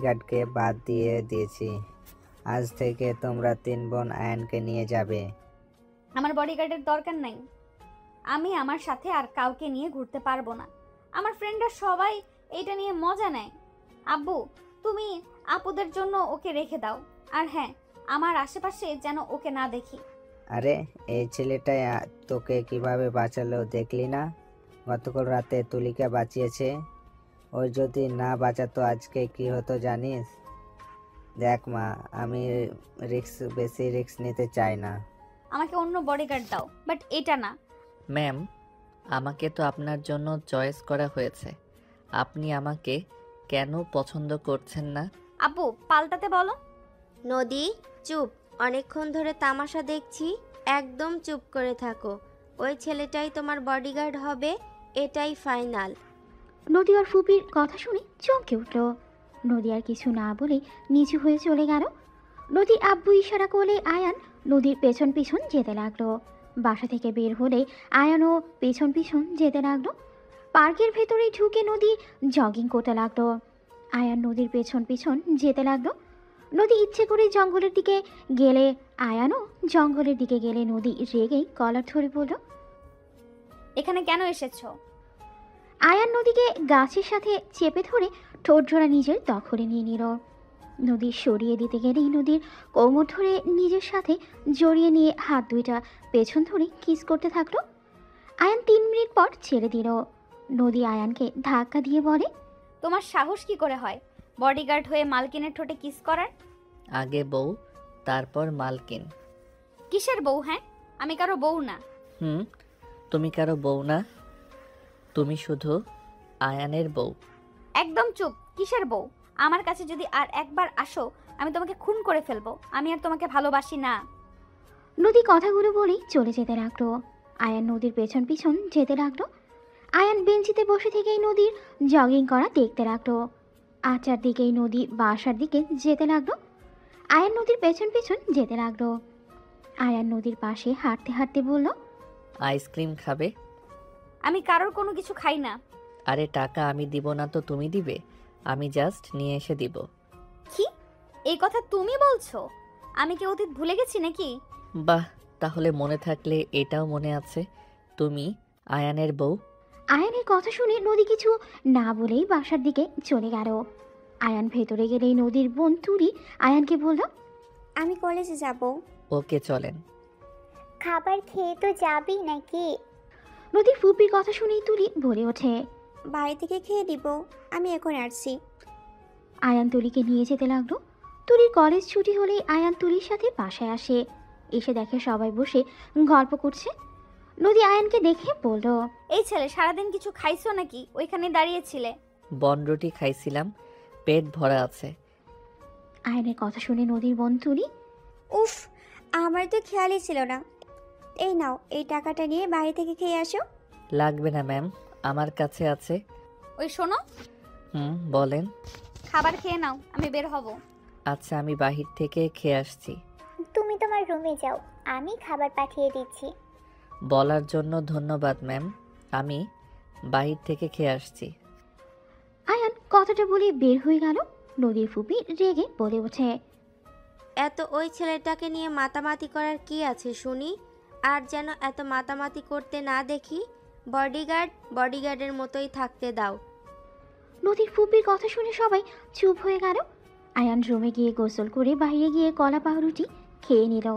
বডিগার্ডকে বাদ দিয়ে দিয়েছি। আজ থেকে তোমরা 3 বোন আয়ানকে নিয়ে যাবে। আমার বডিগার্ডের দরকার নাই। আমি আমার সাথে আর কাউকে নিয়ে ঘুরতে পারবো না। আমার ফ্রেন্ডরা সবাই এটা নিয়ে মজা নেয়। আব্বু, তুমি আপুদের জন্য ওকে রেখে দাও। আর হ্যাঁ, আমার আশেপাশে যেন ওকে না দেখি। আরে এই ছেলেটাই তোকে কিভাবে বাঁচালো দেখলি না? গতকাল রাতে তুলিকা বাঁচিয়েছে। ওই যদি না বাঁচাতো আজকে কি হতো জানিস? দেখ মা, আমি বেশি রিস্ক নিতে চাই না। আমাকে অন্য বডিগার্ড দাও, বাট এটা না। ম্যাম, আমাকে তো আপনার জন্য চয়েস করা হয়েছে। আপনি আমাকে কেন পছন্দ করছেন না? আব্বু, পাল্টাতে বলো। নদী, চুপ। অনেকক্ষণ ধরে তামাশা দেখছি, একদম চুপ করে থাকো। ওই ছেলেটাই তোমার বডিগার্ড হবে, এটাই ফাইনাল। নদী আর ফুপির কথা শুনে চমকে উঠল। নদী আর কিছু না বলে নিচু হয়ে চলে গেল। নদীর আব্বু ইশারা করলে আয়ান নদীর পেছন পিছন যেতে লাগলো। বাসা থেকে বের হলে আয়ানও পেছন পিছন যেতে লাগলো। পার্কের ভেতরে ঢুকে নদী জগিং করতে লাগলো। আয়ান নদীর পেছন পিছন যেতে লাগলো। নদী ইচ্ছে করে জঙ্গলের দিকে গেলে আয়ানও জঙ্গলের দিকে গেলে নদী রেগেই কলার ধরে বলল, এখানে কেন এসেছো? আয়ান নদীকে গাছের সাথে চেপে ধরে ঠোঁট জোড়া নিজের দখলে নিয়ে নিল। নদী সরিয়ে দিতে গেলেই নদীর কোমর ধরে নিজের সাথে জড়িয়ে নিয়ে হাত দুইটা পেছন ধরে কিস করতে থাকলো। আয়ান 3 মিনিট পর ছেড়ে দিল। নদী আয়ানকে ধাক্কা দিয়ে বলে, তোমার সাহস কি করে হয় বডিগার্ড হয়ে মালকিনের ঠোঁটে কিস করার? আগে বউ, তারপর মালকিন। কিসের বউ? হ্যাঁ, আমি কারো বউ না। তুমি কারো বউ না, তুমি শুধু আয়ানের বউ। একদম চুপ। কিসের বউ? আমার কাছে যদি আর একবার আসো আমি তোমাকে খুন করে ফেলবো। আমি আর তোমাকে ভালোবাসি না। নদী কথাগুলো বলেই চলে যেতে লাগলো। আয়ান নদীর পেছন পিছন যেতে লাগলো। আয়ান বেঞ্চিতে বসে থেকেই নদীর জগিং করা দেখতে লাগলো। আচার দিকেই নদী বাসার দিকে যেতে লাগলো। আয়ান নদীর পেছন পেছন যেতে লাগলো। আয়ান নদীর পাশে হাঁটতে হাঁটতে বলল, আইসক্রিম খাবে? আমি কারোর কোনো কিছু খাই না। আরে টাকা আমি দিব না তো তুমি দিবে? আমি জাস্ট নিয়ে এসে দিব। কি? এই কথা তুমি বলছো? আমি কি অতীত ভুলে গেছি নাকি? বাহ, তাহলে মনে থাকলে এটাও মনে আছে, তুমি আয়ানের বউ। আয়ানের কথা শুনে নদী কিছু না বলেই বাসার দিকে চলে গেল। আয়ান ভেতরে গেলেই নদীর বোন তুলি আয়ানকে বলল, আমি কলেজে যাব। ওকে চলেন। খাবার খেয়ে তো যাবি নাকি? নদীর ফুপির কথা শুনেই তুলি বলে ওঠে, বাড়ি থেকে খেয়ে দিব, আমি এখন আসছি। আয়ান তুলিকে নিয়ে যেতে লাগলো। তুলির কলেজ ছুটি হলেই আয়ান তুলির সাথে বাসায় আসে। এসে দেখে সবাই বসে গল্প করছে। নদী আয়ানকে দেখে বলল, এই ছেলে, সারাদিন কিছু খাইছো নাকি ওইখানে দাঁড়িয়েছিলে? বনরুটি খাইছিলাম, পেট ভরা আছে। আয়ানের কথা শুনে নদীর বোন তুলি, উফ, আমার তো খেয়ালই ছিল না। এই নাও, এই টাকাটা নিয়ে বাড়ি থেকে খেয়ে আসো। লাগবে না ম্যাম, আমার কাছে আছে। ওই শোনো, বলেন। খাবার খেয়ে নাও, আমি বের হব। আচ্ছা, আমি বাহির থেকে খেয়ে আসছি। তুমি তোমার রুমে যাও, আমি খাবার পাঠিয়ে দিচ্ছি। বলার জন্য ধন্যবাদ ম্যাম, আমি বাহির থেকে খেয়ে আসছি। আয়ান কথাটা বলে বের হয়ে গেল। নদীর ফুপি রেগে বলে ওঠে, এত ওই ছেলেটাকে নিয়ে মাতামাতি করার কি আছে শুনি? আর যেন এত মাতামাতি করতে না দেখি। বডিগার্ডের মতোই থাকতে দাও। নদীর ফুপির কথা শুনে সবাই চুপ হয়ে গেল। আয়ান রুমে গিয়ে গোসল করে বাইরে গিয়ে কলা পাউরুটি খেয়ে নিল।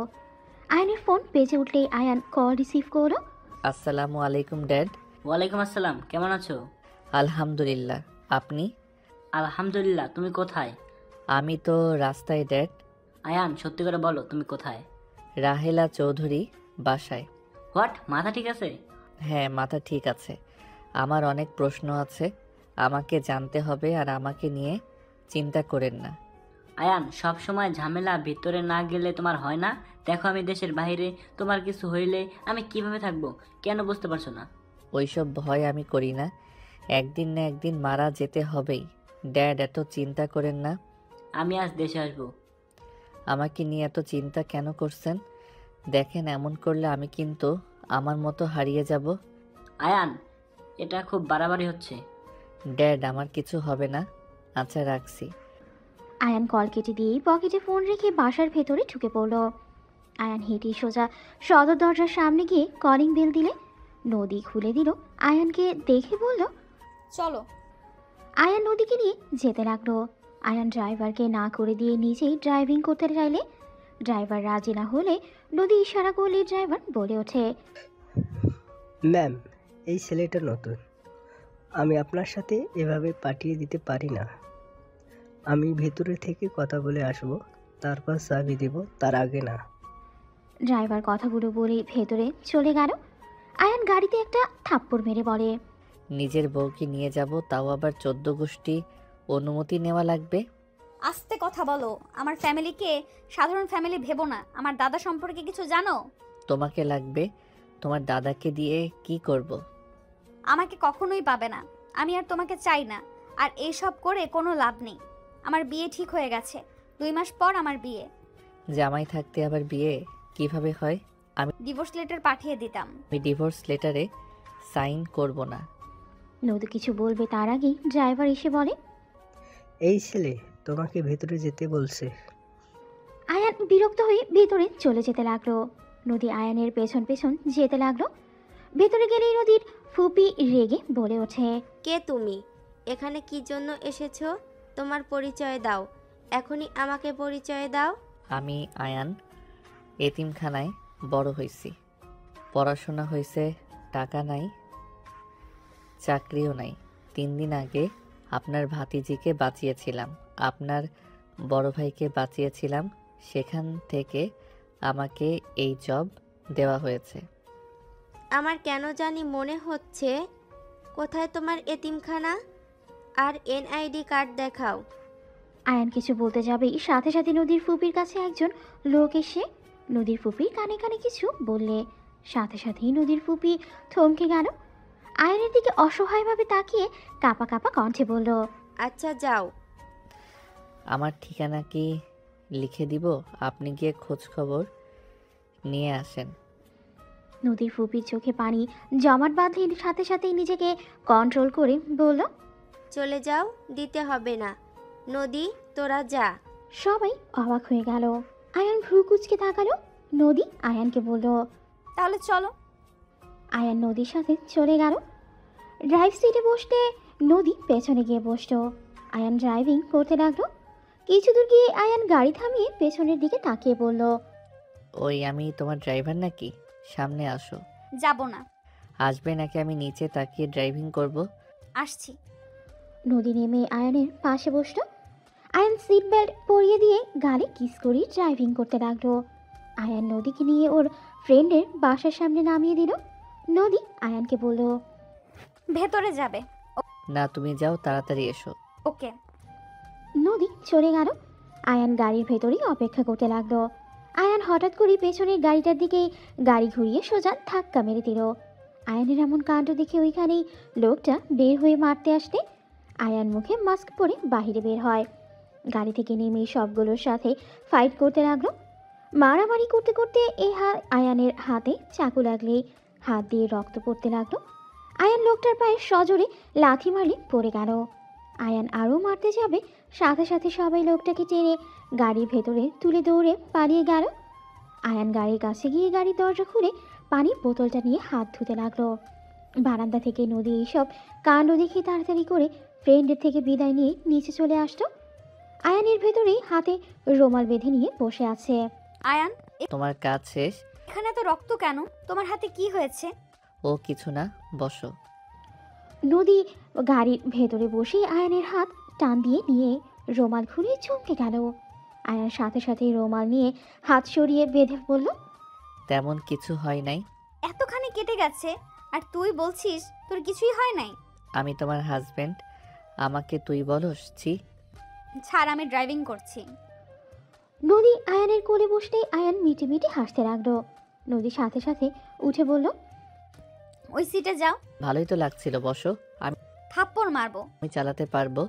আয়ানের ফোন বেজে উঠলেই আয়ান কল রিসিভ করলো। আসসালামু আলাইকুম ড্যাড। ওয়ালাইকুম আসসালাম, কেমন আছো? আলহামদুলিল্লাহ, আপনি? আলহামদুলিল্লাহ। তুমি কোথায়? আমি তো রাস্তায় ড্যাড। আয়ান, সত্যি করে বলো, তুমি কোথায়? রাহেলা চৌধুরী বাসায়। হোয়াট? মাথা ঠিক আছে? হ্যাঁ, মাথা ঠিক আছে। আমার অনেক প্রশ্ন আছে, আমাকে জানতে হবে, আর আমাকে নিয়ে চিন্তা করেন না। আয়ান, সব সময় ঝামেলা ভিতরে না গেলে তোমার হয় না? দেখো, আমি দেশের বাইরে, তোমার কিছু হইলে আমি কিভাবে থাকবো? কেন বুঝতে পারছো না? ওইসব ভয় আমি করি না, একদিন না একদিন মারা যেতে হবেই। ড্যাড, এত চিন্তা করেন না। আমি আজ দেশে আসবো। আমাকে নিয়ে এত চিন্তা কেন করছেন? দেখেন, এমন করলে আমি কিন্তু আমার মতো হারিয়ে যাব। আয়ান, এটা খুব বাড়াবাড়ি হচ্ছে। ড্যাড, আমার কিছু হবে না। আচ্ছা, রাখছি। আয়ান কল কেটে দিয়েই পকেটে ফোন রেখে বাসার ভেতরে ঢুকে পড়ল। আয়ান হেঁটে সোজা সদর দরজার সামনে গিয়ে কলিং বেল দিলে নদী খুলে দিল। আয়ানকে দেখে বলল, চলো। আয়ান নদীকে নিয়ে যেতে লাগলো। আয়ান ড্রাইভারকে না করে দিয়ে নিজেই ড্রাইভিং করতে চাইলে ড্রাইভার রাজি না হলে নদী ইশারা করলে ড্রাইভার বলে ওঠে, ম্যাম, এই ছেলেটা নতুন, আমি আপনার সাথে এভাবে পাঠিয়ে দিতে পারি না। আমি ভেতরে থেকে কথা বলে আসব, তারপর চাবি দেব, তার আগে না। ড্রাইভার কথাগুলো বলে ভেতরে চলে গেল। আয়ান গাড়িতে একটা থাপ্পড় মেরে বলে, নিজের বউকে নিয়ে যাব, তাও আবার 14 গোষ্ঠী অনুমতি নেওয়া লাগবে। আস্তে কথা বলো। আমার ফ্যামিলিকে সাধারণ ফ্যামিলি ভেবো না। আমার দাদা সম্পর্কে কিছু জানো? তোমাকে লাগবে। তোমার দাদাকে দিয়ে কি করব? আমাকে কখনোই পাবে না। আমি আর তোমাকে চাই না। আর এইসব করে কোনো লাভ নেই। আমার বিয়ে ঠিক হয়ে গেছে। 2 মাস পর আমার বিয়ে। জামাই থাকতে আবার বিয়ে কিভাবে হয়? ডিভোর্স লেটার পাঠিয়ে দিতাম। আমি ডিভোর্স লেটারে সাইন করব না। নদী কিছু বলবে তার আগেই ড্রাইভার এসে বলে, এই ছেলে তোমাকে ভেতরে যেতে বলছে। আয়ান বিরক্ত হয়ে ভেতরে চলে যেতে লাগলো। নদী আয়ানের পেছন পেছন যেতে লাগলো। ভেতরে গেলেই নদীর ফুপি রেগে বলে ওঠে, কে তুমি? এখানে কি জন্য এসেছো? তোমার পরিচয় দাও, এখনই আমাকে পরিচয় দাও। আমি আয়ান, এতিমখানায় বড় হয়েছি। পড়াশোনা হয়েছে, টাকা নাই, চাকরিও নাই। 3 দিন আগে আপনার ভাতিজিকে বাঁচিয়েছিলাম, আপনার বড় ভাইকে বাঁচিয়েছিলাম। সেখান থেকে আমাকে এই জব দেওয়া হয়েছে। আমার কেন জানি মনে হচ্ছে, কোথায় তোমার এতিমখানা? আর এনআইডি কার্ড দেখাও। আয়ান কিছু বলতে যাবেই সাথে সাথে নদীর ফুপির কাছে একজন লোক এসে নদীর ফুপির কানে কানে কিছু বললে সাথে সাথেই নদীর ফুপি থমকে গেল। আয়ানের দিকে অসহায়ভাবে তাকিয়ে কাঁপা কাঁপা কণ্ঠে বলল, আচ্ছা যাও। আমার ঠিকানা কি লিখে দিব? আপনি গিয়ে খোঁজ খবর নিয়ে আসেন। নদীর ফুপির চোখে পানি জমাট বাঁধে সাথে সাথেই নিজেকে কন্ট্রোল করে বলল, চলে যাও, দিতে হবে না। নদী, তোরা যা। সবাই অবাক হয়ে গেল। আয়ান ভ্রু কুচকে তাকালো। নদী আয়ানকে বলল, তাহলে চলো। আয়ান নদীর সাথে চলে গেল। ড্রাইভ সিটে বসতে নদী পেছনে গিয়ে বসলো। আয়ান ড্রাইভিং করতে লাগলো। কিছু দূর গিয়ে আয়ান গাড়ি থামিয়ে পেছনের দিকে তাকিয়ে বলল, ওই আমি তোমার ড্রাইভার নাকি? সামনে আসো। যাব না। আসবে নাকি আমি নিচে তাকিয়ে ড্রাইভিং করব? আসছি। নদী নেমে আয়ানের পাশে বসলো। আয়ান সিট বেল্ট পরিয়ে দিয়ে গাড়ি কিস করে ড্রাইভিং করতে লাগলো। আয়ান নদীকে নিয়ে ওর ফ্রেন্ডের বাসার সামনে নামিয়ে দিল। নদী আয়ানকে বলল, ভেতরে যাবে? না, তুমি যাও, তাড়াতাড়ি এসো। ওকে। নদী চলে গেল। আয়ান গাড়ির ভেতরেই অপেক্ষা করতে লাগলো। আয়ান হঠাৎ করে পেছনের গাড়িটার দিকে গাড়ি ঘুরিয়ে সোজা ধাক্কা মেরে দিল। আয়ানের এমন কাণ্ড দেখে ওইখানেই লোকটা বের হয়ে মারতে আসতে আয়ান মুখে মাস্ক পরে বাইরে বের হয়। গাড়ি থেকে নেমে সবগুলোর সাথে ফাইট করতে লাগলো। মারামারি করতে করতে আয়ানের হাতে চাকু লাগলে হাত দিয়ে রক্ত পড়তে লাগলো। আয়ান লোকটার পায়ে সজোরে লাথি মারলে পড়ে গেল। আয়ান আরও মারতে যাবে, সাথে সাথে সবাই লোকটাকে টেনে গাড়ির ভেতরে তুলে দৌড়ে পালিয়ে গেল। আয়ান গাড়ির কাছে গিয়ে গাড়ির দরজা খুলে পানির বোতলটা নিয়ে হাত ধুতে লাগলো। বারান্দা থেকে নদী এইসব কাণ্ড দেখে তাড়াতাড়ি করে ফ্রেন্ডের থেকে বিদায় নিয়ে নিচে চলে আসতো। আয়ানের ভেতরেই হাতে রুমাল বেঁধে নিয়ে বসে আছে। আয়ান, তোমার কাজ শেষ? এখানে তো রক্ত কেন? তোমার হাতে কি হয়েছে? ও কিছু না, বসো। নদী গাড়ির ভেতরে বসে আয়ানের হাত টান দিয়ে নিয়ে রুমাল খুলে চমকে গেল। আয়ান সাথে সাথে রুমাল নিয়ে হাত সরিয়ে বেঁধে বলল, তেমন কিছু হয় নাই। এতখানি কেটে গেছে আর তুই বলছিস তোর কিছুই হয় নাই? আমি তোমার হাজবেন্ড, আমাকে তুই বলস? ছি। ছাড়, আমি ড্রাইভিং করছি। নদী আয়ানের কোলে বসলেই আয়ান মিটি মিটি হাসতে লাগলো। নদী সাথে সাথে উঠে বলল, ওই সিটে যাও। ভালোই তো লাগছিল, বসো। থাপ্পড় মারবো। আমি চালাতে পারবো,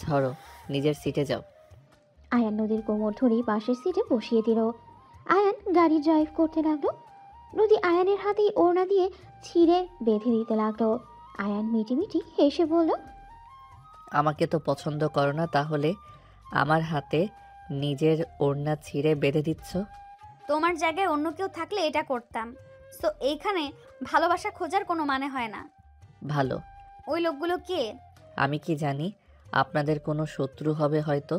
ধরো, নিজের সিটে যাও। আয়ান নদীর কোমর ধরেই পাশের সিটে বসিয়ে দিল। আয়ান গাড়ি ড্রাইভ করতে লাগলো। নদী আয়ানের হাতেই ওড়না দিয়ে ছিঁড়ে বেঁধে দিতে লাগলো। আয়ান মিটি মিটি হেসে বলল, আমাকে তো পছন্দ করো না, তাহলে আমার হাতে নিজের ওড়না ছিঁড়ে বেঁধে দিচ্ছ? তোমার জায়গায় অন্য কেউ থাকলে এটা করতাম। সো এইখানে ভালোবাসা খোঁজার কোনো মানে হয় না। ভালো। ওই লোকগুলো কে? আমি কি জানি, আপনাদের কোনো শত্রু হবে হয়তো।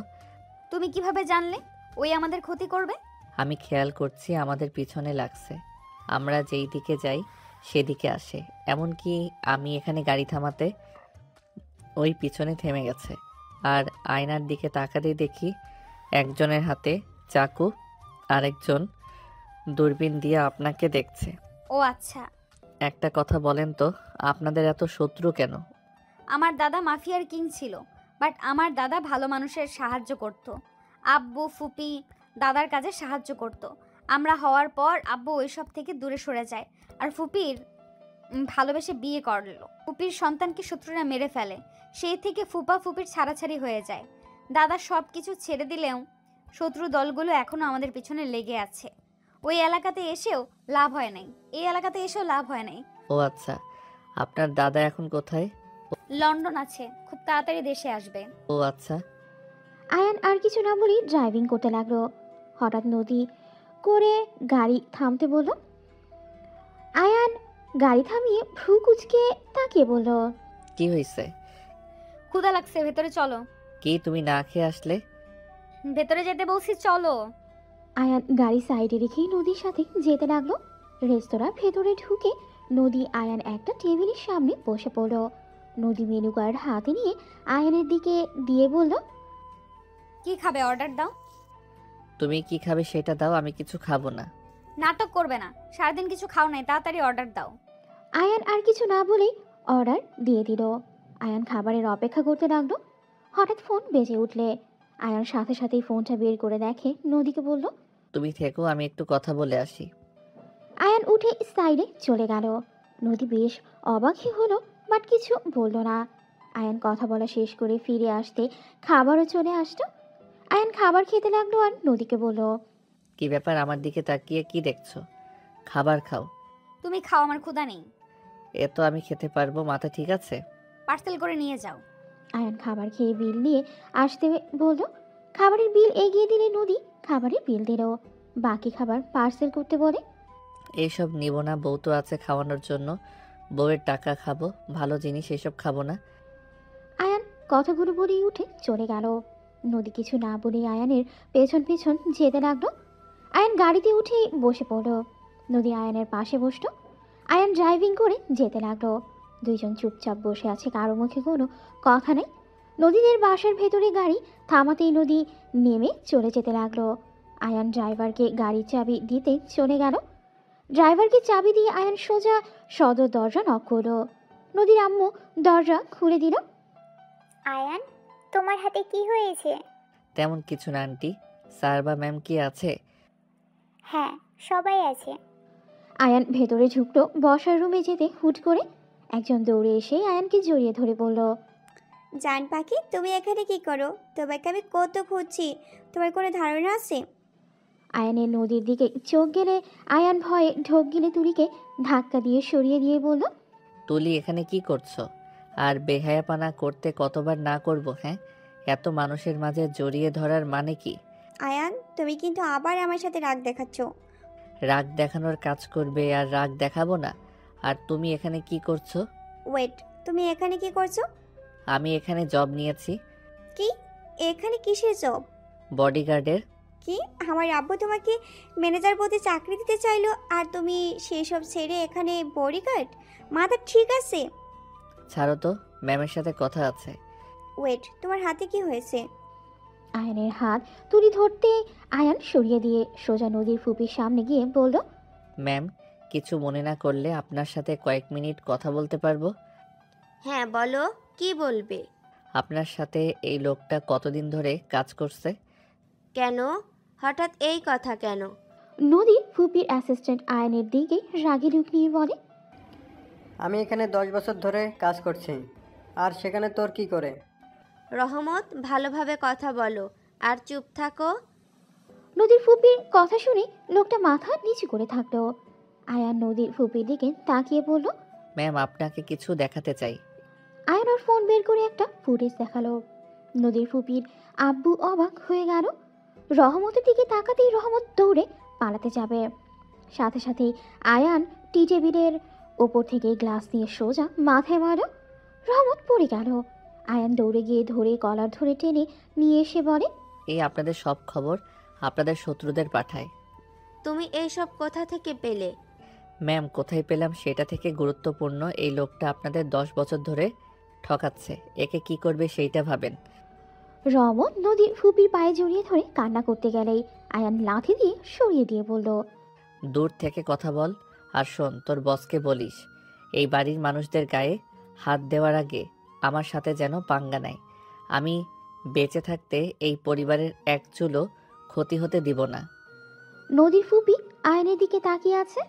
তুমি কিভাবে জানলে ওই আমাদের ক্ষতি করবে? আমি খেয়াল করছি আমাদের পিছনে লাগছে। আমরা যেই দিকে যাই সেদিকে আসে। এমনকি আমি এখানে গাড়ি থামাতে ওই পিছনে থেমে গেছে। আর আয়নার দিকে তাকাতেই দেখি একজনের হাতে চাকু, আরেকজন দূরবীন দিয়ে আপনাকে দেখছে। ও আচ্ছা। একটা কথা বলেন তো, আপনাদের এত শত্রু কেন? আমার দাদা মাফিয়ার কিং ছিল, বাট আমার দাদা ভালো মানুষের সাহায্য করত। আব্বু ফুপি দাদার কাজে সাহায্য করত। আমরা হওয়ার পর আব্বু ওইসব থেকে দূরে সরে যায়, আর ফুপির ভালোবেসে বিয়ে করলো। ফুপির সন্তানকে শত্রুরা মেরে ফেলে। সেই থেকে ফুপা ফুপির ছাড়াছাড়ি হয়ে যায়। দাদা সব কিছু ছেড়ে দিলেও শত্রু দলগুলো এখনো আমাদের পিছনে লেগে আছে। ওই এলাকাতে এসেও লাভ হয় নাই, এই এলাকাতে এসেও লাভ হয় নাই। ও আচ্ছা, আপনার দাদা এখন কোথায়? লন্ডন আছে, খুব তাড়াতাড়ি দেশে আসবে। ও আচ্ছা। আয়ান আর কিছু না বলেই ড্রাইভিং করতে লাগলো। হঠাৎ নদী করে গাড়ি থামতে বলল। আয়ান গাড়ি থামিয়ে ভ্রু কুচকে তাকিয়ে বলল, কি হয়েছে? ক্ষুধা লাগছে, ভেতরে চলো। কি তুমি না খেয়ে আসলে? ভেতরে যেতে বলছি, চলো। আয়ান গাড়ি সাইডে রেখেই নদীর সাথে যেতে লাগলো। রেস্তোরাঁ ভেতরে ঢুকে নদী আয়ান একটা টেবিলের সামনে বসে পড়ল। নদী মেনু কার্ড হাতে নিয়ে আয়ানের দিকে দিয়ে বলল, কি খাবে অর্ডার দাও। তুমি কি খাবে সেটা দাও, আমি কিছু খাবো না। নাটক করবে না, সারাদিন কিছু খাও নাই, তাড়াতাড়ি অর্ডার দাও। আয়ান আর কিছু না বলেই অর্ডার দিয়ে দিল। আয়ান খাবারের অপেক্ষা করতে লাগলো। হঠাৎ ফোন বেজে উঠলে আয়ান সাথে সাথেই ফোনটা বের করে দেখে নদীকে বলল। তুমি থেকো, আমি একটু কথা বলে আসি। আয়ান উঠে সাইডে চলে গেল। নদী বেশ অবাকই হলো, বাট কিছু বলল না। আয়ান কথা বলা শেষ করে ফিরে আসতে খাবারও চলে আসতো। আয়ান খাবার খেতে লাগলো আর নদীকে বলল, কি ব্যাপার, আমার দিকে তাকিয়ে কি দেখছো? খাবার খাও। তুমি খাও, আমার ক্ষুধা নেই। এ তো আমি খেতে পারবো, মাথা ঠিক আছে? পার্সেল করে নিয়ে যাও। আয়ান খাবার খেয়ে বিল নিয়ে আসতে বলল। খাবারের বিল এগিয়ে দিলে নদী খাবারের বিল দিল। বাকি খাবার পার্সেল করতে বলে। এইসব নিব না, বউ তো আছে খাওয়ানোর জন্য। বউয়ের টাকা খাবো, ভালো জিনিস এসব খাবো না। আয়ান কথাগুলো বলেই উঠে চলে গেল। নদী কিছু না বলে আয়ানের পেছন পেছন যেতে লাগলো। আয়ান গাড়িতে উঠেই বসে পড়ল। নদী আয়ানের পাশে বসলো। আয়ান ড্রাইভিং করে যেতে লাগলো। দুইজন চুপচাপ বসে আছে, কারো মুখে কোনো কথা নেই। নদীদের বাসার ভেতরে গাড়ি থামাতেই নদী নেমে চলে যেতে লাগলো। আয়ান ড্রাইভারকে গাড়ির চাবি দিতে চলে গেল। ড্রাইভারকে চাবি দিয়ে আয়ান সোজা সদর দরজা নক করলো। নদীর আম্মু দরজা খুলে দিল। আয়ান, তোমার হাতে কি হয়েছে? তেমন কিছু না আন্টি। স্যার বা ম্যাম কি আছে? হ্যাঁ, সবাই আছে। আয়ান ভেতরে ঢুকলো। বসার রুমে যেতে হুট করে একজন দৌড়ে এসে আয়ানকে জড়িয়ে ধরে বলল, জান পাখি, তুমি এখানে কি করো? তোমাকে আমি কত খুঁজছি, তোমার কোনো ধারণা আছে? আয়ানের নদীর দিকে চোখ গেলে আয়ান ভয়ে ঢোক গিলে তুলিকে ধাক্কা দিয়ে সরিয়ে দিয়ে বলল, তুলি এখানে কি করছো? আর বেহায়াপানা করতে কতবার না করব? হ্যাঁ, এত মানুষের মাঝে জড়িয়ে ধরার মানে কি? আয়ান, তুমি কিন্তু আবার আমার সাথে রাগ দেখাচ্ছ। রাগ দেখানোর কাজ করবে আর রাগ দেখাবো না? আর তুমি এখানে কি করছো? ওয়েট, তুমি এখানে কি করছো? আমি এখানে জব নিয়েছি। কি? এখানে কিসের জব? বডিগার্ডের। কি? আমার আব্বু তোমাকে ম্যানেজার পদে চাকরি দিতে চাইলো, আর তুমি সেই সব ছেড়ে এখানে বডিগার্ড? মাথা ঠিক আছে? ছাড়ো তো, ম্যামের সাথে কথা আছে। ওয়েট, তোমার হাতে কি হয়েছে? আয়ানের হাত তুলি ধরতে আয়ান সরিয়ে দিয়ে সোজা নদীর ফুপির সামনে গিয়ে বলল, ম্যাম, কিছু মনে না করলে আপনার সাথে কয়েক মিনিট কথা বলতে পারবো? হ্যাঁ বলো, কি বলবে? আপনার সাথে এই লোকটা কতদিন ধরে কাজ করছে? কেন? হঠাৎ এই কথা কেন? নদী ফুপির অ্যাসিস্ট্যান্ট আয়ানের দিকে রাগি লুক নিয়ে বলে, আমি এখানে 10 বছর ধরে কাজ করছি, আর সেখানে তোর কি করে? রহমত, ভালোভাবে কথা বলো আর চুপ থাকো। নদীর ফুপির কথা শুনে লোকটা মাথা নিচু করে থাকলো। আয়ান নদীর ফুপির দিকে তাকিয়ে বলল, ম্যাম, আপনাকে কিছু দেখাতে চাই। আয়ান ওর ফোন বের করে একটা ফুটেজ দেখালো। নদীর ফুপির আব্বু অবাক হয়ে গেল। রহমতের দিকে তাকাতেই রহমত দৌড়ে পালাতে যাবে। সাথে সাথেই আয়ান টি টেবিলের ওপর থেকে গ্লাস দিয়ে সোজা মাথায় মারল। রহমত পড়ে গেল। আয়ান দৌড়ে গিয়ে ধরে কলার ধরে টেনে নিয়ে এসে বলে, এই আপনাদের সব খবর আপনাদের শত্রুদের পাঠায়। তুমি এইসব কোথা থেকে পেলে? ম্যাম, কোথায় পেলাম সেটা থেকে গুরুত্বপূর্ণ এই লোকটা আপনাদের 10 বছর ধরে ঠকাচ্ছে। একে কি করবে সেইটা ভাবেন। রহমত নদীর ফুপির পায়ে জড়িয়ে ধরে কান্না করতে গেলেই আয়ান লাথি দিয়ে সরিয়ে দিয়ে বলল, দূর থেকে কথা বল। আর শোন, তোর বসকে বলিস এই বাড়ির মানুষদের গায়ে হাত দেওয়ার আগে আমার সাথে যেন পাঙ্গা নেয়। আমি বেঁচে থাকতে এই পরিবারের এক চুলও ক্ষতি হতে দিব না। নদীর ফুপি আয়নের দিকে তাকিয়ে আছে।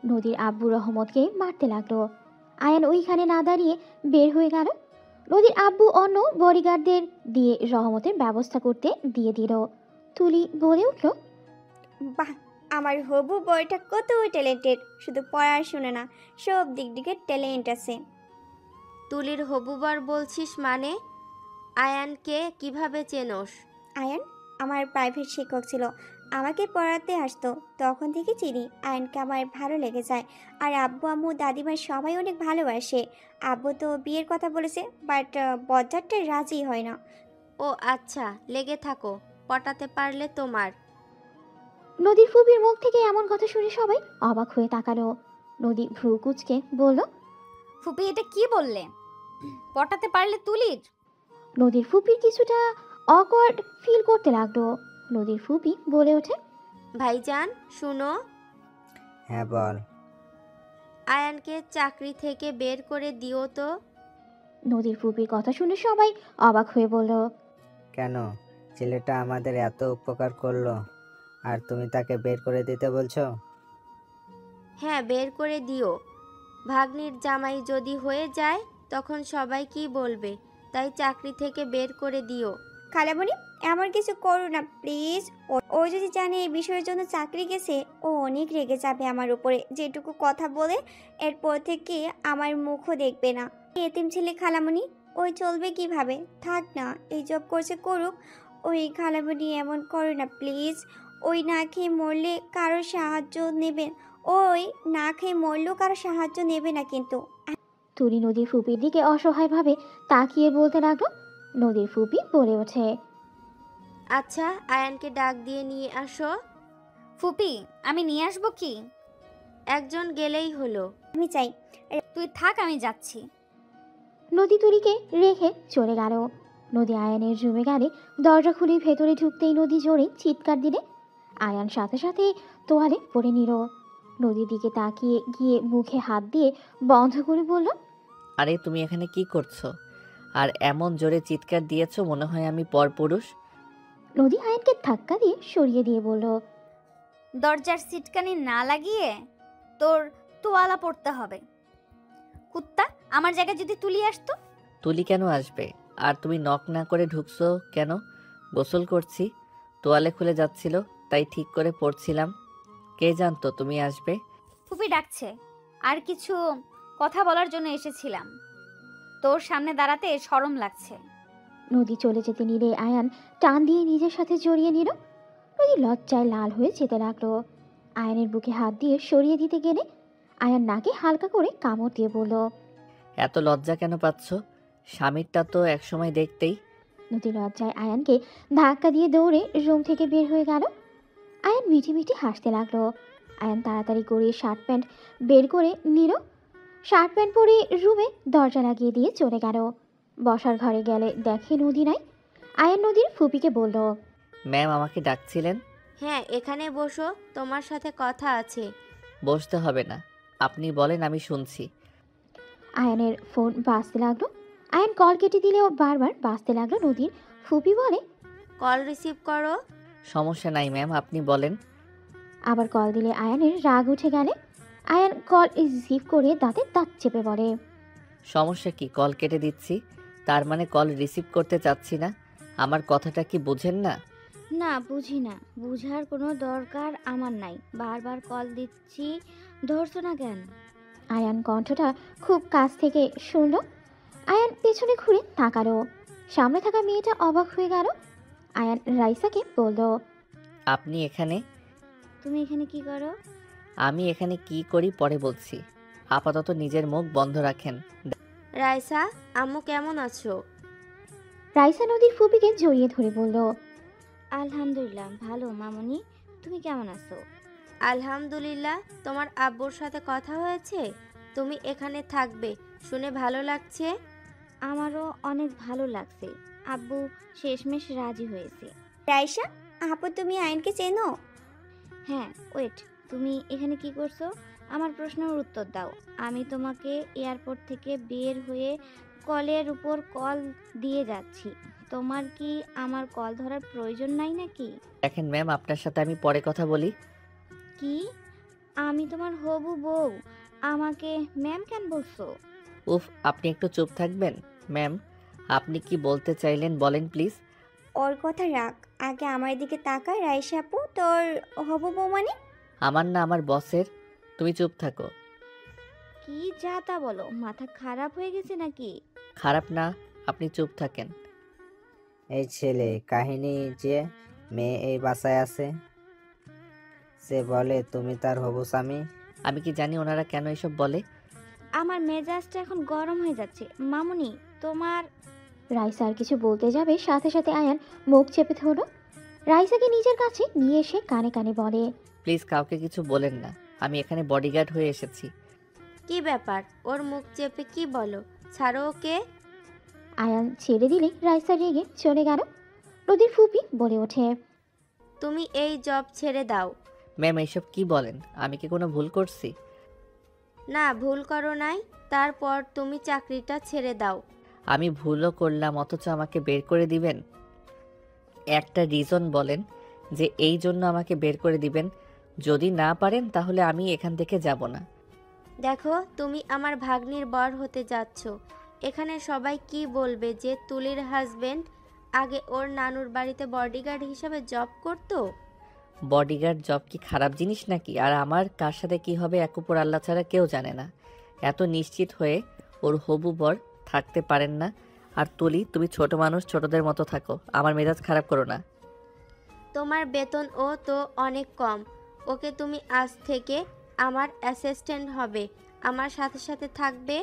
নদীর আব্বু রহমতকে মারতে লাগলো। আয়ান ওইখানে না দাঁড়িয়ে বের হয়ে গেল। নদীর আব্বু অন্য বডিগার্ডদের দিয়ে রহমতের ব্যবস্থা করতে দিয়ে দিল। তুলি বলে উঠল, বাহ, আমার হবু বইটা কত ট্যালেন্টেড, শুধু পড়াশোনা না, সব দিক দিকে ট্যালেন্ট আছে। তুলির হবুবার বলছিস মানে? আয়ানকে কিভাবে চেনোস? আয়ান আমার প্রাইভেট শিক্ষক ছিল, আমাকে পড়াতে আসতো, তখন থেকে চিনি। আয়ানকে আমার ভালো লেগে যায়। আর আব্বু আম্মু দাদিমা সবাই অনেক ভালোবাসে। আব্বু তো বিয়ের কথা বলেছে, বাট বজ্জারটা রাজি হয় না। ও আচ্ছা, লেগে থাকো, পটাতে পারলে তোমার। নদীর ফুপির মুখ থেকে এমন কথা শুনে সবাই অবাক হয়ে তাকালো। নদী ভ্রু কুচকে বলল, ফুপি এটা কি বললে? পটাতে পারলে তুলির? নদীর ফুপির কিছুটা অকওয়ার্ড ফিল করতে লাগলো। নদীর ফুপি বলে ওঠে, ভাইজান শুনো, হ্যাঁ বল। আয়ানকে চাকরি থেকে বের করে দিও তো। নদীর ফুপির কথা শুনে সবাই অবাক হয়ে বলল, কেন? ছেলেটা আমাদের এত উপকার করলো আর তুমি তাকে বের করে দিতে বলছো? হ্যাঁ, বের করে দিও। ভাগ্নির জামাই যদি হয়ে যায় তখন সবাই কি বলবে, তাই চাকরি থেকে বের করে দিও। খালামণি, এমন কিছু করো না প্লিজ। ও যদি জানে এই বিষয়ের জন্য চাকরি গেছে, ও অনেক রেগে যাবে আমার উপরে। যেটুকু কথা বলে এরপর থেকে আমার মুখও দেখবে না। এতিম ছেলে খালামণি, ওই চলবে কিভাবে? থাক না, এই জব করছে করুক। ওই খালামণি এমন করো না প্লিজ। ওই না খেয়ে মরলে কারো সাহায্য নেবেন, ওই না খেয়ে মরলেও কারো সাহায্য নেবে না কিন্তু। তুলি নদীর ফুপির দিকে অসহায়ভাবে তাকিয়ে বলতে লাগলো। নদীর ফুপি বলে ওঠে, আচ্ছা, আয়ানকে ডাক দিয়ে নিয়ে আসো। ফুপি আমি নিয়ে আসবো কি? একজন গেলেই হলো। আমি চাই। তুই থাক, আমি যাচ্ছি। নদী তুলিকে রেখে চলে গেল। নদী আয়ানের রুমে গেলে দরজা খুলে ভেতরে ঢুকতেই নদী জোরে চিৎকার দিলে। আয়ান সাথে সাথে তোয়ালে পরে নিল। নদীর দিকে তাকিয়ে গিয়ে মুখে হাত দিয়ে বন্ধ করে বলল, আরে তুমি এখানে কি করছো? আর এমন জোরে চিৎকার দিয়েছো মনে হয় আমি পরপুরুষ। নদী আয়ানকে ধাক্কা দিয়ে সরিয়ে দিয়ে বলল, দরজার সিটকানি না লাগিয়ে তোর তোয়ালা পড়তে হবে। কুত্তা, আমার জায়গায় যদি তুলি আসতো। তুলি কেন আসবে? আর তুমি নক না করে ঢুকছো কেন? গোসল করছি, তোয়ালে খুলে যাচ্ছিল, তাই ঠিক করে পড়ছিলাম। কে জানতো তুমি আসবে? ফুপি ডাকছে, আর কিছু কথা বলার জন্য এসেছিলাম। তোর সামনে দাঁড়াতে শরম লাগছে। নদী চলে যেতে নিলে আয়ান টান দিয়ে নিজের সাথে জড়িয়ে নিল। নদী লজ্জায় লাল হয়ে যেতে লাগলো। আয়ানের বুকে হাত দিয়ে সরিয়ে দিতে গেলে আয়ান নাকে হালকা করে কামড় দিয়ে বলল, এত লজ্জা কেন পাচ্ছ? স্বামীরটা তো একসময় দেখতেই। নদী লজ্জায় আয়ানকে ধাক্কা দিয়ে দৌড়ে রুম থেকে বের হয়ে গেল। আয়ান মিটি মিটি হাসতে লাগলো। আয়ান তাড়াতাড়ি করে শার্ট প্যান্ট বের করে নিল। শার্ট প্যান্ট পরে রুমে দরজা লাগিয়ে দিয়ে চলে গেল। বসার ঘরে গেলে দেখে নদী নাই। আয়ান নদীর ফুপিকে বলল, ম্যাম আমাকে ডাকছিলেন? হ্যাঁ, এখানে বসো, তোমার সাথে কথা আছে। বসতে হবে না, আপনি বলেন, আমি শুনছি। আয়ানের ফোন বাজতে লাগলো। আয়ান কল কেটে দিলেও বারবার বাজতে লাগলো। নদীর ফুপি বলে, কল রিসিভ করো। সমস্যা নাই ম্যাম, আপনি বলেন। আবার কল দিলে আয়ানের রাগ উঠে গেলে আয়ান কল রিসিভ করে দাঁতে দাঁত চেপে বলে, সমস্যা কি? কল কেটে দিচ্ছি, তার মানে কল রিসিভ করতে চাচ্ছি না। আমার কথাটা কি বুঝেন না? না, বুঝি না। বুঝার কোনো দরকার আমার নাই। বারবার কল দিচ্ছি, ধরছো না কেন? আয়ান কণ্ঠটা খুব কাছ থেকে শুনল। আয়ান পেছনে ঘুরে তাকালো। সামনে থাকা মেয়েটা অবাক হয়ে গেল। আয়ান রাইসাকে বলল, আপনি এখানে? তুমি এখানে কি করো? আমি এখানে কি করি পরে বলছি, আপাতত নিজের মুখ বন্ধ রাখেন। রাইসা, আম্মু কেমন আছো? রাইসা নদীর ফুপিকে জড়িয়ে ধরে বলল, আলহামদুলিল্লাহ ভালো মামুনি, তুমি কেমন আছো? আলহামদুলিল্লাহ। তোমার আব্বুর সাথে কথা হয়েছে? তুমি এখানে থাকবে শুনে ভালো লাগছে। আমারও অনেক ভালো লাগছে, আব্বু শেষমেশ রাজি হয়েছে। রাইসা, আপু তুমি আয়নকে চেনো? হ্যাঁ, ওয়েট, তুমি এখানে কি করছো? আমার প্রশ্নের উত্তর দাও। আমি তোমাকে এয়ারপোর্ট থেকে বের হয়ে কলের উপর কল দিয়ে যাচ্ছি, তোমার কি আমার কল ধরার প্রয়োজন নাই নাকি? দেখেন ম্যাম, আপনার সাথে আমি পরে কথা বলি। কি? আমি তোমার হবু বউ, আমাকে ম্যাম কেন বলছো? উফ, আপনি একটু চুপ থাকবেন? ম্যাম, আপনি কি বলতে চাইলেন বলেন প্লিজ। ওর কথা রাখ, আগে আমার দিকে তাকা। রাইসা আপু তোর হবু বউ মানে? আমার না, আমার বসের। তুমি চুপ থাকো। কি যা তা বলো, মাথা খারাপ হয়ে গেছে নাকি? খারাপ না, আপনি চুপ থাকেন। এই ছেলে কাহিনী যে মেয়ে এই বাসায় আছে, সে বলে তুমি তার হবু স্বামী। আমি কি জানি ওনারা কেন এসব বলে। আমার মেজাজটা এখন গরম হয়ে যাচ্ছে। মামুনি, তোমার... রাইসা আর কিছু বলতে যাবে, সাথে সাথে আয়ান মুখ চেপে ধরল। রাইসাকে নিজের কাছে নিয়ে এসে কানে কানে বলে, প্লিজ কাউকে কিছু বলেন না, আমি এখানে বডিগার্ড হয়ে এসেছি। কি ব্যাপার? ওর মুখ চেপে কি বলো? ছাড়ো ওকে। আয়ান ছেড়ে দিলে রাইসা রেগে চলে গেল। নদীর ফুপি বলে ওঠে, তুমি এই জব ছেড়ে দাও। ম্যাম, এইসব কি বলেন? আমি কি কোনো ভুল করছি? না, ভুল করো নাই, তারপর তুমি চাকরিটা ছেড়ে দাও। আমি ভুলও করলাম অথচ আমাকে বের করে দিবেন? একটা রিজন বলেন যে এই জন্য আমাকে বের করে দিবেন। যদি না পারেন তাহলে আমি এখান থেকে যাব না। দেখো, তুমি আমার ভাগ্নির বর হতে যাচ্ছ। এখানে সবাই কি বলবে যে তুলির হাজবেন্ড আগে ওর নানুর বাড়িতে বডিগার্ড হিসাবে জব করতো। বডিগার্ড জব কি খারাপ জিনিস নাকি? আর আমার কার সাথে কি হবে এক উপর আল্লাহ ছাড়া কেউ জানে না। এত নিশ্চিত হয়ে ওর হবু বর থাকতে পারেন না। আর তুলি, তুমি ছোট মানুষ, ছোটদের মতো থাকো, আমার মেজাজ খারাপ করো না। তোমার বেতন ও তো অনেক কম। ওকে তুমি আজ থেকে আমার অ্যাসিস্ট্যান্ট হবে, আমার সাথে সাথে থাকবে।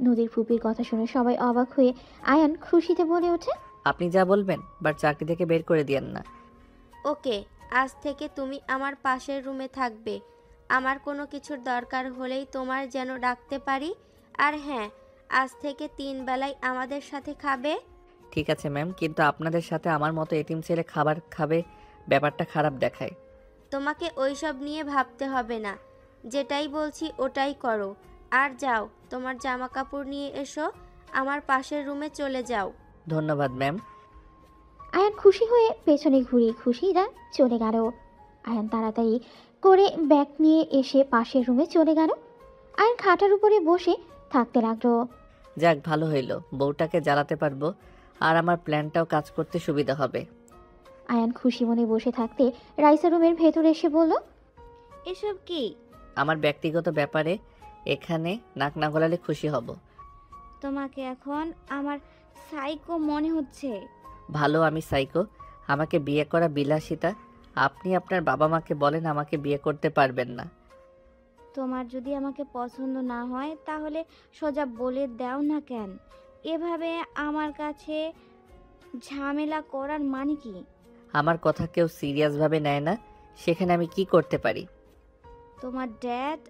নদীর ফুপির কথা শুনে সবাই অবাক হয়ে আয়ান খুশিতে বলে ওঠে, আপনি যা বলবেন, বাট চাকরি থেকে বের করে দিয়েন না। ওকে, আজ থেকে তুমি আমার পাশের রুমে থাকবে। আমার কোনো কিছুর দরকার হলেই তোমার যেন ডাকতে পারি। আর হ্যাঁ, আজ থেকে 3 বেলায় আমাদের সাথে খাবে। ঠিক আছে ম্যাম, কিন্তু আপনাদের সাথে আমার মতো এতিম ছেলে খাবার খাবে, ব্যাপারটা খারাপ দেখায়। তোমাকে ওইসব নিয়ে ভাবতে হবে না, যেটাই বলছি ওটাই করো। আর যাও, তোমার জামা কাপড় নিয়ে এসো, আমার পাশের রুমে চলে যাও। ধন্যবাদ ম্যাম। আয়ান খুশি হয়ে পেছনে ঘুরে খুশিরা চলে গেল। আয়ান তাড়াতাড়ি করে ব্যাগ নিয়ে এসে পাশের রুমে চলে গেল। আয়ান খাটার উপরে বসে থাকতে লাগলো। যাক, ভালো হইলো, বউটাকে জ্বালাতে পারবো আর আমার প্ল্যানটাও কাজ করতে সুবিধা হবে। আয়ান খুশি মনে বসে থাকতে রাইসা রুমের ভেতরে এসে বলল, এসব কি? আমার ব্যক্তিগত ব্যাপারে এখানে নাক না গলালে খুশি হব। তোমাকে এখন আমার সাইকো মনে হচ্ছে। ভালো, আমি সাইকো? আমাকে বিয়ে করা বিলাসিতা। আপনি আপনার বাবা মাকে বলেন আমাকে বিয়ে করতে পারবেন না। তোমার যদি আমাকে পছন্দ না হয় তাহলে সোজা বলে দাও না কেন? এভাবে আমার কাছে ঝামেলা করার মানে কি? আমার কথা কেউ সিরিয়াসভাবে নেয় না, সেখানে আমি কি করতে পারি? তোমার ড্যাড,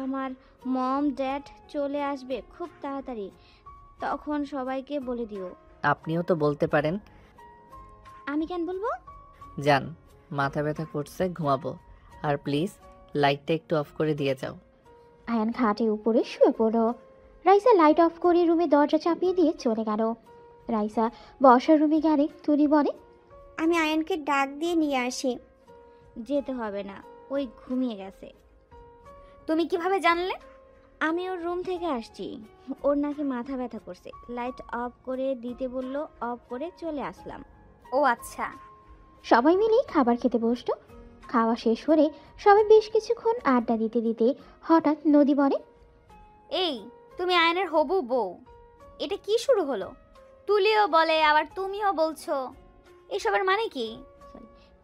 আমার মম ড্যাড চলে আসবে খুব তাড়াতাড়ি, তখন সবাইকে বলে দিও। আপনিও তো বলতে পারেন। আমি কেন বলবো? যান, মাথা ব্যথা করছে, ঘুমাবো। আর প্লিজ লাইটটা একটু অফ করে দিয়ে যাও। আয়ান খাটের উপরে শুয়ে পড়ল। রাইসা লাইট অফ করে রুমে দরজা চাপিয়ে দিয়ে চলে গেল। রাইসা বসার রুমে গেলে তুলি বলে, আমি আয়নকে ডাক দিয়ে নিয়ে আসি। যেতে হবে না, ওই ঘুমিয়ে গেছে। তুমি কিভাবে জানলে? আমি ওর রুম থেকে আসছি, ওর নাকি মাথা ব্যথা করছে, লাইট অফ করে দিতে বললো, অফ করে চলে আসলাম। ও আচ্ছা। সবাই মিলে খাবার খেতে বসল। খাওয়া শেষ হলে সবাই বেশ কিছুক্ষণ আড্ডা দিতে দিতে হঠাৎ নদী বলে, এই, তুমি আয়নের হবু বউ, এটা কি শুরু হলো? তুলিও বলে আবার তুমিও বলছো, এসবের মানে কি?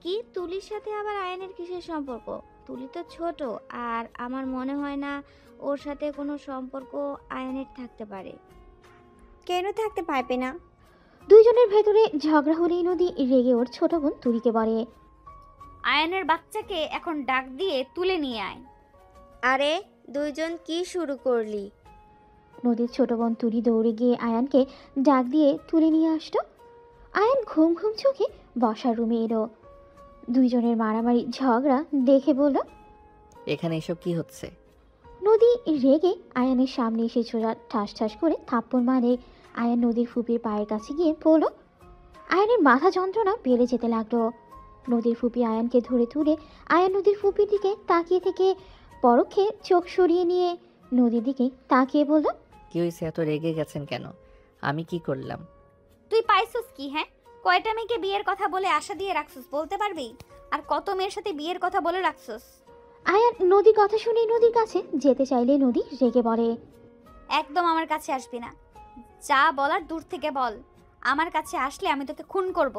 কি তুলির সাথে আবার আয়ানের কিসের সম্পর্ক? তুলি তো ছোট, আর আমার মনে হয় না ওর সাথে কোনো সম্পর্ক আয়ানের থাকতে পারে। কেন থাকতে পারবে না? দুইজনের ভেতরে ঝগড়া হলেই নদী রেগে ওর ছোট বোন তুলিকে বলে, আয়ানের বাচ্চাকে এখন ডাক দিয়ে তুলে নিয়ে আয়। আরে দুইজন কি শুরু করলি? নদীর ছোট বোন তুলি দৌড়ে গিয়ে আয়ানকে ডাক দিয়ে তুলে নিয়ে আসলো। আয়ান ঘুম ঘুম চোখে বসার রুমে এলো। দুইজনের মারামারি ঝগড়া দেখে বলল, এখানে এসব কি হচ্ছে? নদী রেগে আয়ানের সামনে এসে ছোড়া ঠাস ঠাস করে থাপ্পড় মারে। আয়ান নদীর ফুপির পায়ের কাছে গিয়ে পড়ল। আয়ানের মাথা যন্ত্রণা বেড়ে যেতে লাগলো। নদীর ফুপি আয়ানকে ধরে তুলে আয়ান নদীর ফুপির দিকে তাকিয়ে থেকে পরক্ষে চোখ সরিয়ে নিয়ে নদীর দিকে তাকিয়ে বলল, কি হয়েছে, এত রেগে গেছেন কেন? আমি কি করলাম? তুই পাইছস কি? হ্যাঁ, কয়টা মেয়েকে বিয়ের কথা বলে আশা দিয়ে রাখছস বলতে পারবি? আর কত মেয়ের সাথে বিয়ের কথা বলে রাখছস? আয়ান নদীর কথা শুনে নদীর কাছে যেতে চাইলে নদী রেগে বলে, একদম আমার কাছে আসবি না। যা বলার দূর থেকে বল। আমার কাছে আসলে আমি তোকে খুন করব।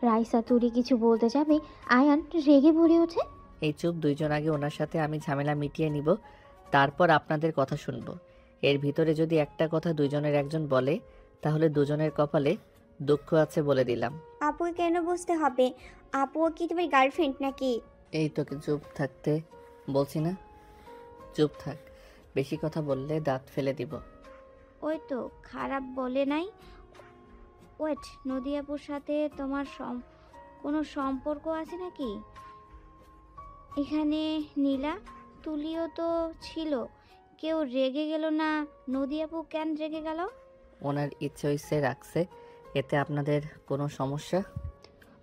রাইসা তুলি কিছু বলতে যাবে আয়ান রেগে বলে ওঠে, এই চুপ, দুইজন আগে ওনার সাথে আমি ঝামেলা মিটিয়ে নিব, তারপর আপনাদের কথা শুনবো। এর ভিতরে যদি একটা কথা দুইজনের একজন বলে, তাহলে দুজনের কপালে দুঃখ আছে বলে দিলাম। আপুকে কেন বুঝতে হবে? আপু কি তোমার গার্লফ্রেন্ড নাকি? এই তোকে চুপ থাকতে বলছি না? চুপ থাক, বেশি কথা বললে দাঁত ফেলে দিব। ওই তো খারাপ বলে নাই। ওয়েট, নদী আপুর সাথে তোমার কোনো সম্পর্ক আছে নাকি? এখানে নীলা তুলিও তো ছিল, কেউ রেগে গেল না? নদী আপু কেন রেগে গেল? ওনার ইচ্ছে হইছে রাখছে, এতে আপনাদের কোনো সমস্যা?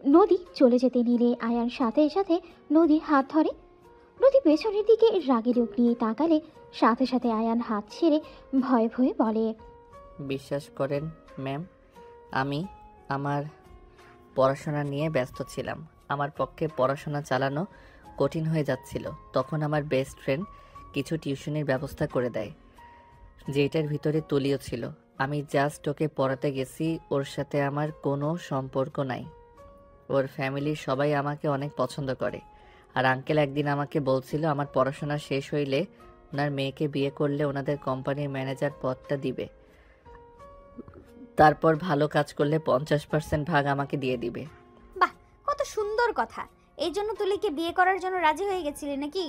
নদী চলে যেতে নিলে আয়ান সাথে সাথে নদীর হাত ধরে। নদী পেছনের দিকে রাগে লোক নিয়ে তাকালে সাথে সাথে আয়ান হাত ছেড়ে ভয়ে ভয়ে বলে, বিশ্বাস করেন ম্যাম, আমি আমার পড়াশোনা নিয়ে ব্যস্ত ছিলাম। আমার পক্ষে পড়াশোনা চালানো কঠিন হয়ে যাচ্ছিল। তখন আমার বেস্ট ফ্রেন্ড কিছু টিউশনির ব্যবস্থা করে দেয়, যেটার ভিতরে তুলিও ছিল। আমি জাস্ট ওকে পড়াতে গেছি, ওর সাথে আমার কোনো সম্পর্ক নাই। ওর ফ্যামিলির সবাই আমাকে অনেক পছন্দ করে। আর আঙ্কেল একদিন আমাকে বলছিল আমার পড়াশোনা শেষ হইলে ওনার মেয়েকে বিয়ে করলে ওনাদের কোম্পানির ম্যানেজার পদটা দিবে, তারপর ভালো কাজ করলে 50% ভাগ আমাকে দিয়ে দিবে। বাহ, কত সুন্দর কথা। এই জন্য তুলিকে বিয়ে করার জন্য রাজি হয়ে গেছিলি নাকি?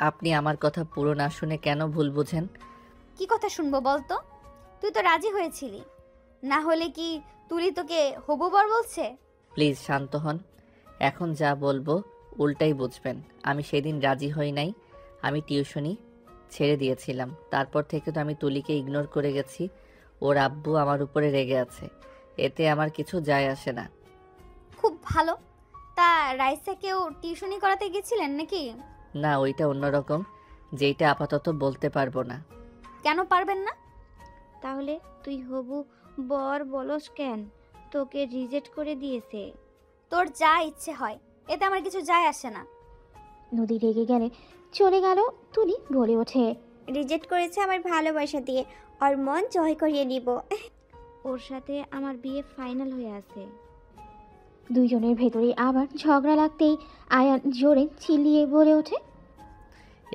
আপনি আমার কথা পুরো না শুনে কেন ভুল বুঝেন? কি কথা শুনবো বলতো? তুই তো রাজি হয়েছিলি, না হলে কি তুলি তোকে হবু বর বলছে? প্লিজ শান্ত হন। এখন যা বলবো উল্টাই বুঝবেন। আমি সেদিন রাজি হই নাই, আমি টিউশনি ছেড়ে দিয়েছিলাম। তারপর থেকে তো আমি তুলিকে ইগনোর করে গেছি। ওর আব্বু আমার উপরে রেগে আছে, এতে আমার কিছু যায় আসে না। খুব ভালো। তা রাইসাকেও টিউশনি করাতে গেছিলেন নাকি? না, ওইটা অন্যরকম, যেইটা আপাতত বলতে পারবো না। কেন পারবেন না? তাহলে তুই হবু বর বলস কেন? তোকে রিজেক্ট করে দিয়েছে। তোর যা ইচ্ছে হয়, এতে আমার কিছু যায় আসে না। নদী রেগে গেলে চলে গেল। তুলি বলে ওঠে, রিজেক্ট করেছে আমার ভালোবাসা দিয়ে, আর মন জয় করিয়ে নিব। ওর সাথে আমার বিয়ে ফাইনাল হয়ে আছে। দুইজনের ভেতরে আবার ঝগড়া লাগতেই আয়ান জোরে চিল্লিয়ে বলে ওঠে,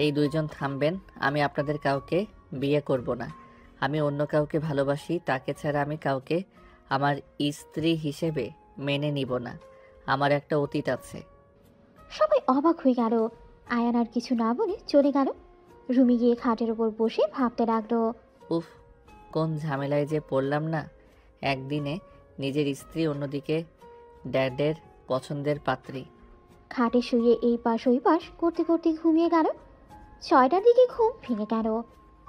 এই দুইজন থামবেন। আমি আপনাদের কাউকে বিয়ে করব না। আমি অন্য কাউকে ভালোবাসি, তাকে ছাড়া আমি কাউকে আমার স্ত্রী হিসেবে মেনে নিব না। আমার একটা অতীত আছে। সবাই অবাক হয়ে গেল। আয়ান আর কিছু না বলে চলে গেল। রুমে গিয়ে খাটের ওপর বসে ভাবতে লাগলো, উফ, কোন ঝামেলায় যে পড়লাম না। একদিনে নিজের স্ত্রী, অন্যদিকে ড্যাডের পছন্দের পাত্রী। খাটে শুয়ে এই পাশ ওই পাশ করতে করতে ঘুমিয়ে গেল। 6টার দিকে ঘুম ভেঙে গেল।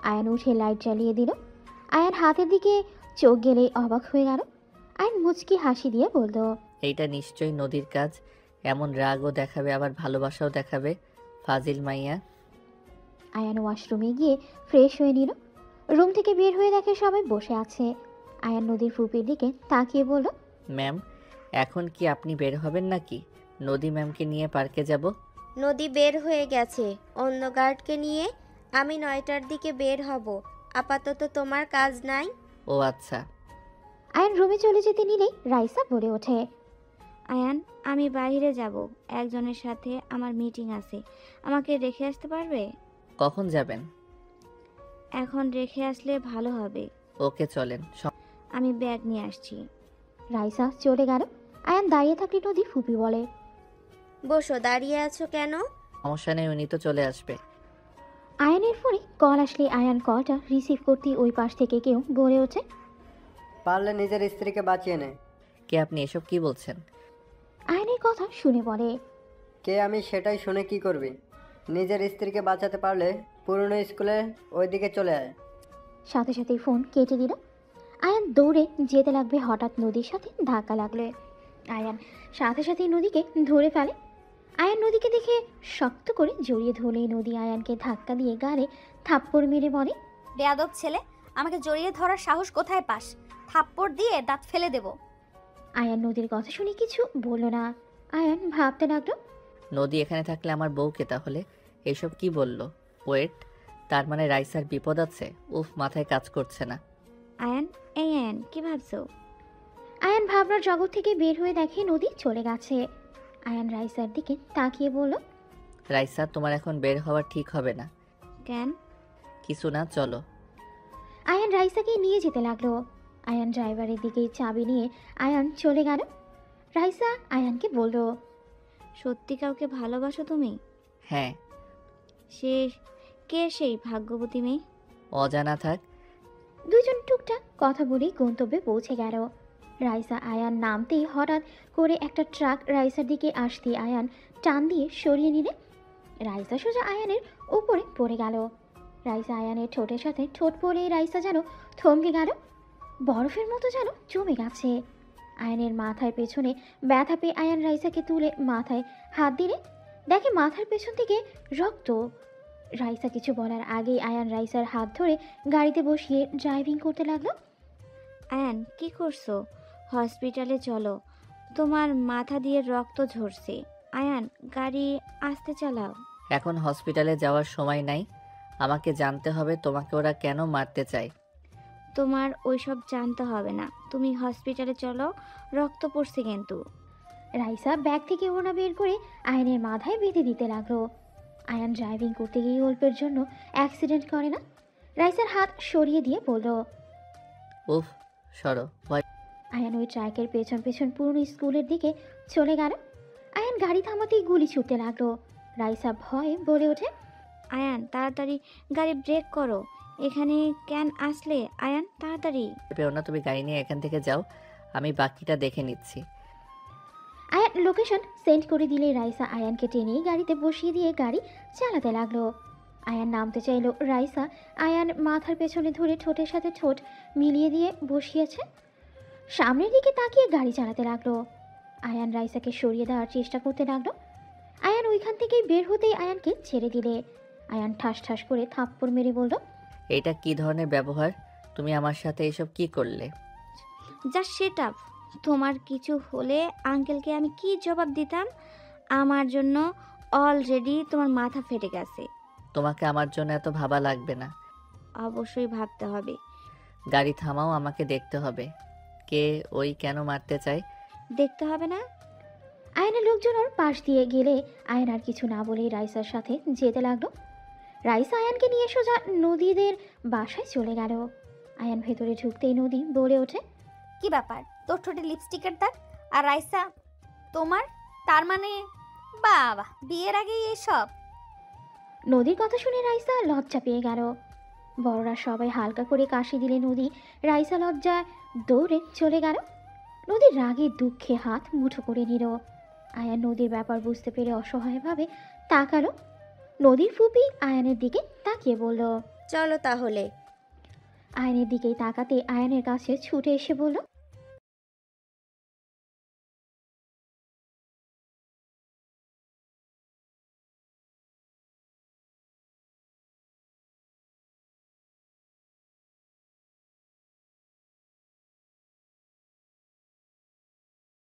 আয়ান উঠে লাইট জ্বালিয়ে দিল। আয়ান হাতের দিকে চোখ গেলেই অবাক হয়ে গেল। আয়ান মুচকি হাসি দিয়ে বলল, এইটা নিশ্চয়ই নদীর কাজ। এমন রাগও দেখাবে, আবার ভালোবাসাও দেখাবে, ফাজিল মাইয়া। আয়ান ওয়াশরুমে গিয়ে ফ্রেশ হয়ে নিল। রুম থেকে বের হয়ে দেখে সবাই বসে আছে। আয়ান নদীর ফুপির দিকে তাকিয়ে বলল, ম্যাম, এখন কি আপনি বের হবেন নাকি? নদী ম্যামকে নিয়ে পার্কে যাব। নদী বের হয়ে গেছে অন্য গার্ডকে নিয়ে। আমি 9টার দিকে বের হব। আপাতত তোমার কাজ নাই? ও আচ্ছা। আয়ান রুমে চলে যেতে নিলেই রাইসা বলে ওঠে, আয়ান, আমি বাইরে যাব, একজনের সাথে আমার মিটিং আছে। আমাকে রেখে আসতে পারবে? কখন যাবেন? এখন রেখে আসলে ভালো হবে। ওকে চলেন। আমি ব্যাগ নিয়ে আসছি। রাইসা চলে গেল। আয়ান দাঁড়িয়ে থাকলে নদীর ফুপি বলে, বসো, দাঁড়িয়ে আছো কেন? সমস্যা নেই, উনি তো চলে আসবে। আয়ানের ফোনে কল আসলে আয়ান কলটা রিসিভ করতেই ওই পাশ থেকে কেউ বলে ওঠে, পারলে নিজের স্ত্রীকে বাঁচিয়ে নে। কে আপনি? এসব কি বলছেন? আয়ানের কথা শুনে বলে, কে আমি সেটাই শুনে কি করবি? নিজের স্ত্রীকে বাঁচাতে পারলে পুরনো স্কুলে ওইদিকে চলে আয়। সাথে সাথেই ফোন কেটে দিল। আয়ান দৌড়ে যেতে লাগবে, হঠাৎ নদীর সাথে ধাক্কা লাগলে আয়ান সাথে সাথেই নদীকে ধরে ফেলে। আয়ান নদীকে দেখে শক্ত করে জড়িয়ে ধরলে নদী আয়ানকে ধাক্কা দিয়ে গালে থাপ্পড় মেরে বলে, বেয়াদব ছেলে, আমাকে জড়িয়ে ধরার সাহস কোথায় পাস? থাপ্পড় দিয়ে দাঁত ফেলে দেব। আয়ান নদীর কথা শুনে কিছু বলল না। আয়ান ভাবতে লাগলো, নদী এখানে থাকলে আমার বউকে তাহলে এসব কি বলল? ওয়েট, তার মানে রাইসার বিপদ আছে? উফ, মাথায় কাজ করছে না। আয়ান, এই আয়ান, কি ভাবছো? আয়ান ভাবনার জগৎ থেকে বের হয়ে দেখে নদী চলে গেছে। আয়ান রাইসার দিকে তাকিয়ে বলল, রাইসা, তোমার এখন বের হওয়া ঠিক হবে না। কেন? কিছু না, চলো। আয়ান রাইসাকে নিয়ে যেতে লাগলো। আয়ান ড্রাইভারের দিকে চাবি নিয়ে আয়ান চলে গেল। রাইসা আয়ানকে বলল, সত্যি কাউকে ভালোবাসো তুমি? হ্যাঁ। সে কে সেই ভাগ্যবতী মেয়ে? অজানা থাক। দুজন টুকটাক কথা বলেই গন্তব্যে পৌঁছে গেল। রাইসা আয়ান নামতেই হঠাৎ করে একটা ট্রাক রাইসার দিকে আসতে আয়ান টান দিয়ে সরিয়ে নিলে রাইসা সোজা আয়ানের উপরে পড়ে গেল। রাইসা আয়ানের ঠোঁটের সাথে ঠোঁট পড়ে রাইসা যেন থমকে গেল, বরফের মতো যেন জমে গেছে। আয়ানের মাথার পেছনে ব্যথা পেয়ে আয়ান রাইসাকে তুলে মাথায় হাত দিলে দেখে মাথার পেছন থেকে রক্ত। রাইসা কিছু বলার আগেই আয়ান রাইসার হাত ধরে গাড়িতে বসিয়ে ড্রাইভিং করতে লাগলো। আয়ান, কি করছো? হসপিটালে চলো, তোমার মাথা দিয়ে রক্ত ঝরছে। আয়ান, গাড়ি আস্তে চালাও। এখন হসপিটালে যাওয়ার সময় নাই। আমাকে জানতে হবে তোমাকে ওরা কেন মারতে চায়। তোমার ওইসব জানতে হবে না, তুমি হসপিটালে চলো, রক্ত পড়ছে কিন্তু। রাইসা ব্যাগ থেকে ওড়না বের করে আয়ানের মাথায় বেঁধে দিতে লাগলো। আয়ান ড্রাইভিং করতে গিয়ে অল্পের জন্য অ্যাক্সিডেন্ট করে না। রাইসার হাত সরিয়ে দিয়ে বলল, উফ, সরো। আয়ান ওই ট্রাকের পেছন পেছন পুরনো স্কুলের দিকে চলে গেল। আয়ান গাড়ি থামাতেই গুলি ছুটতে লাগলো। রাইসা ভয়ে বলে ওঠে, আয়ান, তাড়াতাড়ি গাড়ি ব্রেক করো। এখানে কেন আসলে? আয়ান, তাড়াতাড়ি। পেও না, তুমি গাড়ি নিয়ে এখান থেকে যাও, আমি বাকিটা দেখে নিচ্ছি। আয়ান লোকেশন সেন্ড করে দিলে রাইসা আয়ানকে টেনে গাড়িতে বসিয়ে দিয়ে গাড়ি চালাতে লাগলো। আয়ান নামতে চাইলো, রাইসা আয়ান মাথার পেছনে ধরে ঠোঁটের সাথে ঠোঁট মিলিয়ে দিয়ে বসিয়েছে। সামনের দিকে তাকিয়ে গাড়ি চালাতে লাগলো। আয়ান রাইসাকে সরিয়ে দেওয়ার চেষ্টা করতে লাগলো। আয়ান ওইখান থেকেই বের হতেই আয়ানকে ছেড়ে দিলে আয়ান ঠাস ঠাস করে থাপ্পড় মেরে বলল, এটা কি ধরনের ব্যবহার? তুমি আমার সাথে এসব কি করলে? Just set up. তোমার কিছু হলে আঙ্কেলকে আমি কি জবাব দিতাম? আমার জন্য অলরেডি তোমার মাথা ফেটে গেছে। তোমাকে আমার জন্য এত ভাবা লাগবে না। অবশ্যই ভাবতে হবে। গাড়ি থামাও, আমাকে দেখতে হবে কে ওই কেন মারতে চায়। দেখতে হবে না? আয়নের লোকজন ওর পাশ দিয়ে গেলে আয়ন আর কিছু না বলেই রাইসার সাথে যেতে লাগলো। রাইসা আয়ানকে নিয়ে সোজা নদীদের বাসায় চলে গেল। আয়ান ভেতরে ঢুকতেই নদী বলে ওঠে, কি ব্যাপার, তোর ঠোঁটে লিপস্টিকের দাগ আর রাইসা তোমার? তার মানে বাবা, বিয়ের আগেই এসব? নদীর কথা শুনে রাইসা লজ্জা পেয়ে গেল। বড়রা সবাই হালকা করে কাশি দিলে নদী রাইসা লজ্জায় দৌড়ে চলে গেল। নদীর রাগে দুঃখে হাত মুঠো করে নিল। আয়ান নদীর ব্যাপার বুঝতে পেরে অসহায়ভাবে তাকালো। নদীর ফুপি আয়ানের দিকে তাকিয়ে বলল, চলো তাহলে। আয়ানের দিকেই তাকাতে আয়ানের কাছে ছুটে এসে বলল,